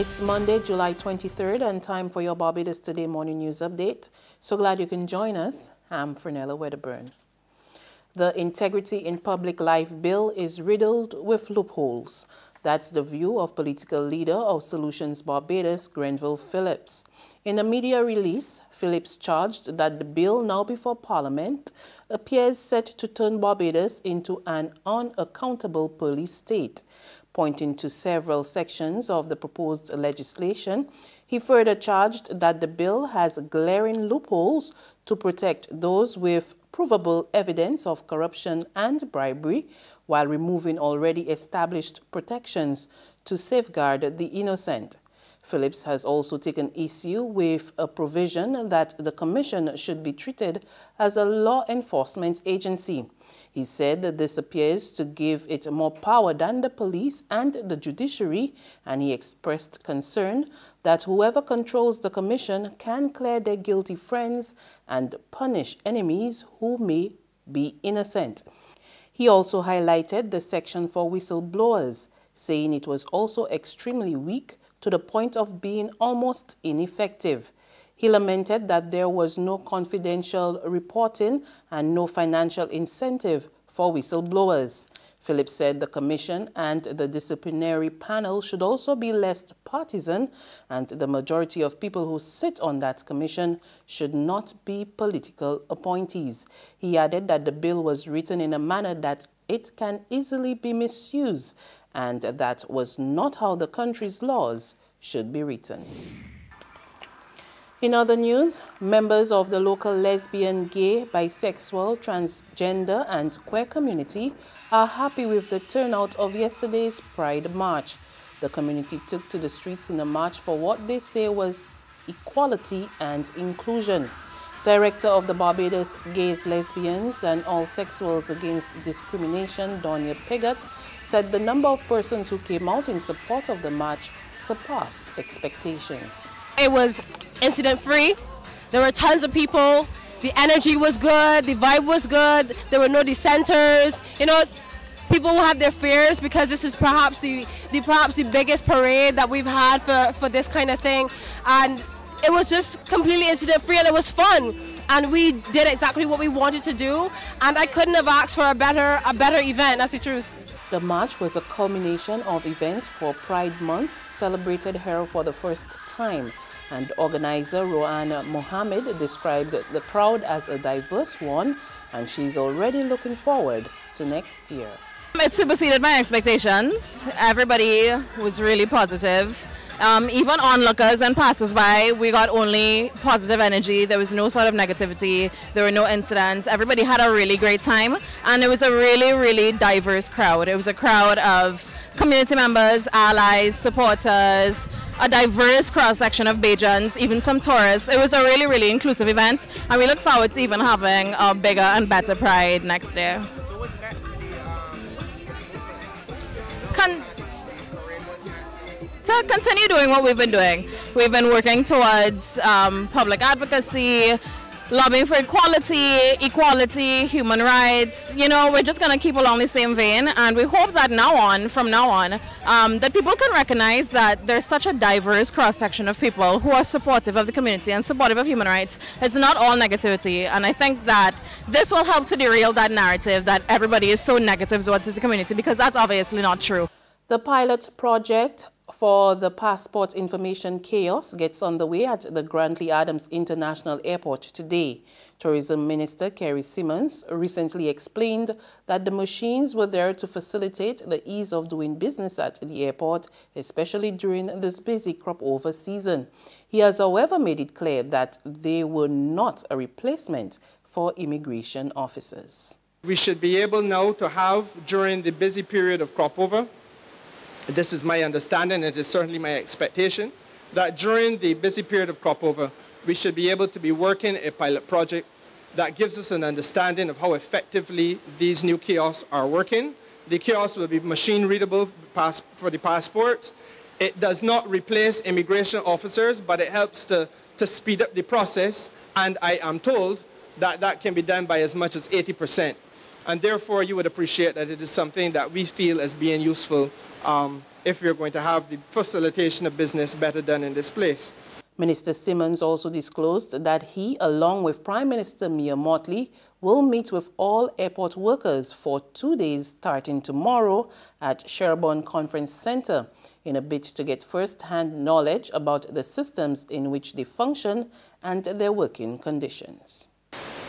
It's Monday, July 23rd, and time for your Barbados Today morning news update. So glad you can join us. I'm Fernella Wedderburn. The Integrity in Public Life Bill is riddled with loopholes. That's the view of political leader of Solutions Barbados, Grenville Phillips. In a media release, Phillips charged that the bill now before Parliament appears set to turn Barbados into an unaccountable police state. Pointing to several sections of the proposed legislation, he further charged that the bill has glaring loopholes to protect those with provable evidence of corruption and bribery, while removing already established protections to safeguard the innocent. Phillips has also taken issue with a provision that the Commission should be treated as a law enforcement agency. He said that this appears to give it more power than the police and the judiciary, and he expressed concern that whoever controls the Commission can clear their guilty friends and punish enemies who may be innocent. He also highlighted the section for whistleblowers, saying it was also extremely weak to the point of being almost ineffective. He lamented that there was no confidential reporting and no financial incentive for whistleblowers. Phillips said the Commission and the disciplinary panel should also be less partisan, and the majority of people who sit on that commission should not be political appointees. He added that the bill was written in a manner that it can easily be misused, and that was not how the country's laws should be written. In other news, members of the local lesbian, gay, bisexual, transgender and queer community are happy with the turnout of yesterday's Pride March. The community took to the streets in a march for what they say was equality and inclusion. Director of the Barbados Gays, Lesbians and All Sexuals Against Discrimination, Donia Piggott, said the number of persons who came out in support of the march surpassed expectations. It was incident-free. There were tons of people. The energy was good. The vibe was good. There were no dissenters. You know, people have their fears because this is perhaps the biggest parade that we've had for this kind of thing. And it was just completely incident-free, and it was fun. And we did exactly what we wanted to do. And I couldn't have asked for a better event. That's the truth. The march was a culmination of events for Pride Month, celebrated here for the first time. And organizer Roanna Mohammed described the crowd as a diverse one, and she's already looking forward to next year. It superseded my expectations. Everybody was really positive. Even onlookers and passers-by, we got only positive energy. There was no sort of negativity. There were no incidents. Everybody had a really great time, and it was a really, really diverse crowd. It was a crowd of community members, allies, supporters, a diverse cross-section of Bajans, even some tourists. It was a really, really inclusive event, and we look forward to even having a bigger and better Pride next year. So what's next for To continue doing what we've been doing. We've been working towards public advocacy, lobbying for equality, human rights. You know, we're just going to keep along the same vein, and we hope that from now on, that people can recognize that there's such a diverse cross-section of people who are supportive of the community and supportive of human rights. It's not all negativity, and I think that this will help to derail that narrative that everybody is so negative towards the community, because that's obviously not true. The pilot project for the passport information kiosk gets underway at the Grantley Adams International Airport today. Tourism Minister Kerry Simmons recently explained that the machines were there to facilitate the ease of doing business at the airport, especially during this busy crop-over season. He has, however, made it clear that they were not a replacement for immigration officers. We should be able now to have, during the busy period of crop-over, this is my understanding, it is certainly my expectation, that during the busy period of crop-over, we should be able to be working a pilot project that gives us an understanding of how effectively these new kiosks are working. The kiosks will be machine-readable for the passports. It does not replace immigration officers, but it helps to speed up the process, and I am told that that can be done by as much as 80%. And therefore, you would appreciate that it is something that we feel as being useful if we're going to have the facilitation of business better done in this place. Minister Simmons also disclosed that he, along with Prime Minister Mia Mottley, will meet with all airport workers for 2 days starting tomorrow at Sherborne Conference Centre in a bid to get first-hand knowledge about the systems in which they function and their working conditions.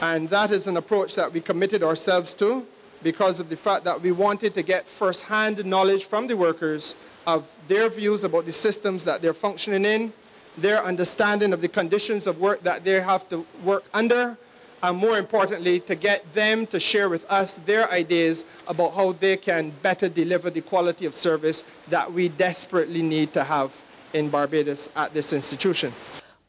And that is an approach that we committed ourselves to because of the fact that we wanted to get first-hand knowledge from the workers of their views about the systems that they're functioning in, their understanding of the conditions of work that they have to work under, and more importantly, to get them to share with us their ideas about how they can better deliver the quality of service that we desperately need to have in Barbados at this institution.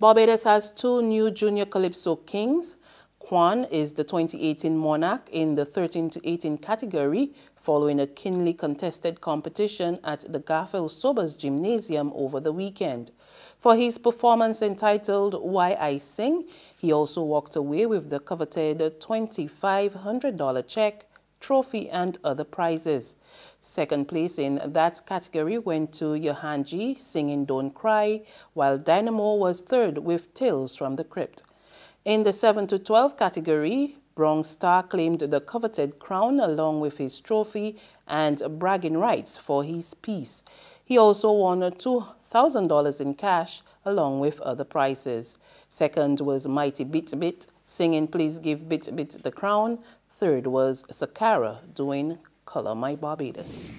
Barbados has 2 new junior Calypso Kings. Kwan is the 2018 monarch in the 13 to 18 category following a keenly contested competition at the Garfield Sobers Gymnasium over the weekend. For his performance entitled Why I Sing, he also walked away with the coveted $2,500 check, trophy and other prizes. Second place in that category went to Yohanji singing Don't Cry, while Dynamo was third with Tales from the Crypt. In the 7 to 12 category, Bronx Star claimed the coveted crown along with his trophy and bragging rights for his piece. He also won $2,000 in cash along with other prizes. Second was Mighty Bit Bit singing Please Give Bit Bit the Crown. Third was Sakara doing Color My Barbados.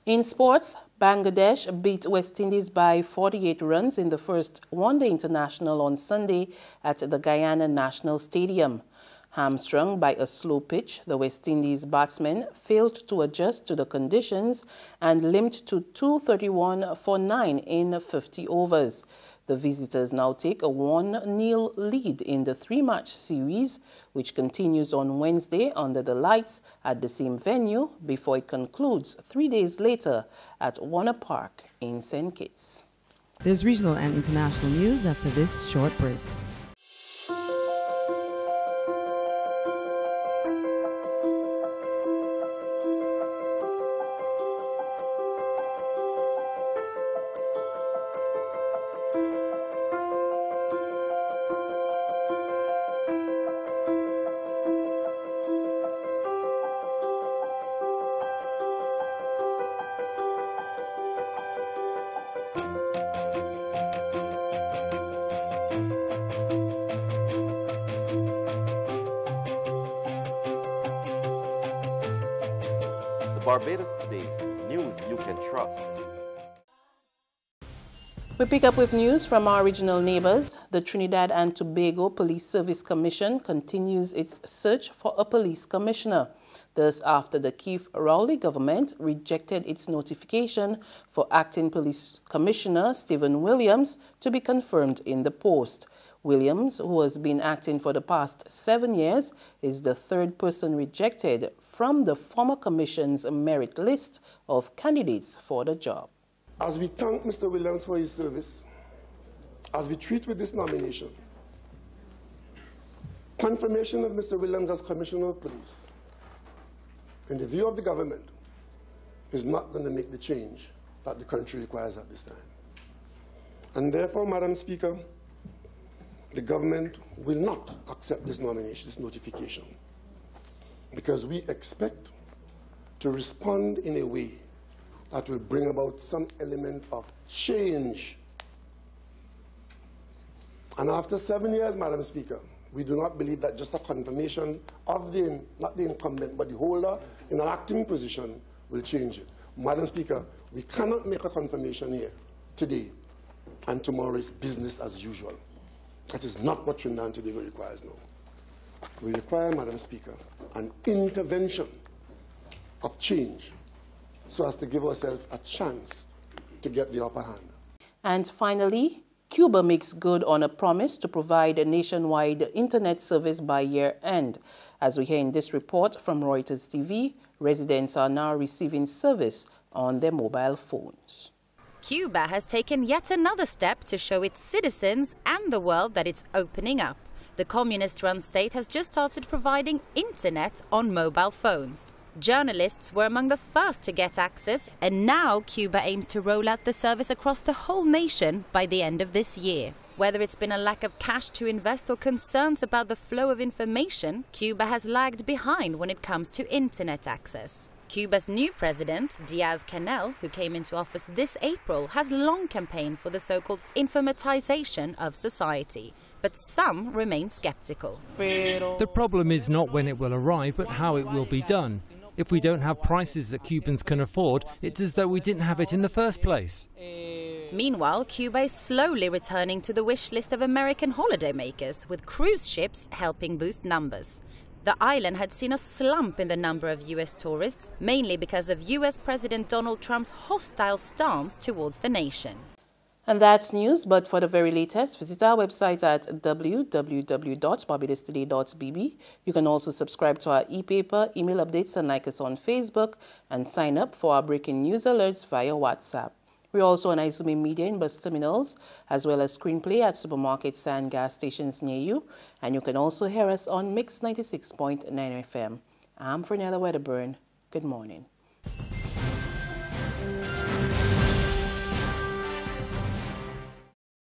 In sports, Bangladesh beat West Indies by 48 runs in the first one-day international on Sunday at the Guyana National Stadium. Hamstrung by a slow pitch, the West Indies batsmen failed to adjust to the conditions and limped to 231 for 9 in 50 overs. The visitors now take a 1-0 lead in the 3-match series, which continues on Wednesday under the lights at the same venue before it concludes 3 days later at Warner Park in St. Kitts. There's regional and international news after this short break. Barbados Today, news you can trust. We pick up with news from our regional neighbors. The Trinidad and Tobago Police Service Commission continues its search for a police commissioner. Thus, after the Keith Rowley government rejected its notification for acting police commissioner Stephen Williams to be confirmed in the post. Williams, who has been acting for the past 7 years, is the third person rejected from the former commission's merit list of candidates for the job. As we thank Mr. Williams for his service, as we treat with this nomination, confirmation of Mr. Williams as Commissioner of Police, in the view of the government, is not going to make the change that the country requires at this time. And therefore, Madam Speaker, the government will not accept this nomination, this notification, because we expect to respond in a way that will bring about some element of change. And after 7 years, Madam Speaker, we do not believe that just a confirmation of the, not the incumbent, but the holder in an acting position will change it. Madam Speaker, we cannot make a confirmation here today and tomorrow is business as usual. That is not what Trinidad and Tobago requires now. We require, Madam Speaker, an intervention of change so as to give ourselves a chance to get the upper hand. And finally, Cuba makes good on a promise to provide a nationwide internet service by year-end. As we hear in this report from Reuters TV, residents are now receiving service on their mobile phones. Cuba has taken yet another step to show its citizens and the world that it's opening up. The communist-run state has just started providing internet on mobile phones. Journalists were among the first to get access, and now Cuba aims to roll out the service across the whole nation by the end of this year. Whether it's been a lack of cash to invest or concerns about the flow of information, Cuba has lagged behind when it comes to internet access. Cuba's new president, Diaz-Canel, who came into office this April, has long campaigned for the so-called informatization of society. But some remain skeptical. The problem is not when it will arrive, but how it will be done. If we don't have prices that Cubans can afford, it's as though we didn't have it in the first place. Meanwhile, Cuba is slowly returning to the wish list of American holidaymakers, with cruise ships helping boost numbers. The island had seen a slump in the number of U.S. tourists, mainly because of U.S. President Donald Trump's hostile stance towards the nation. And that's news, but for the very latest, visit our website at www.barbadostoday.bb. You can also subscribe to our e-paper, email updates, and like us on Facebook, and sign up for our breaking news alerts via WhatsApp. We're also on Izumi Media in bus terminals, as well as screenplay at supermarkets and gas stations near you. And you can also hear us on Mix 96.9 FM. I'm Fernella Wedderburn. Good morning.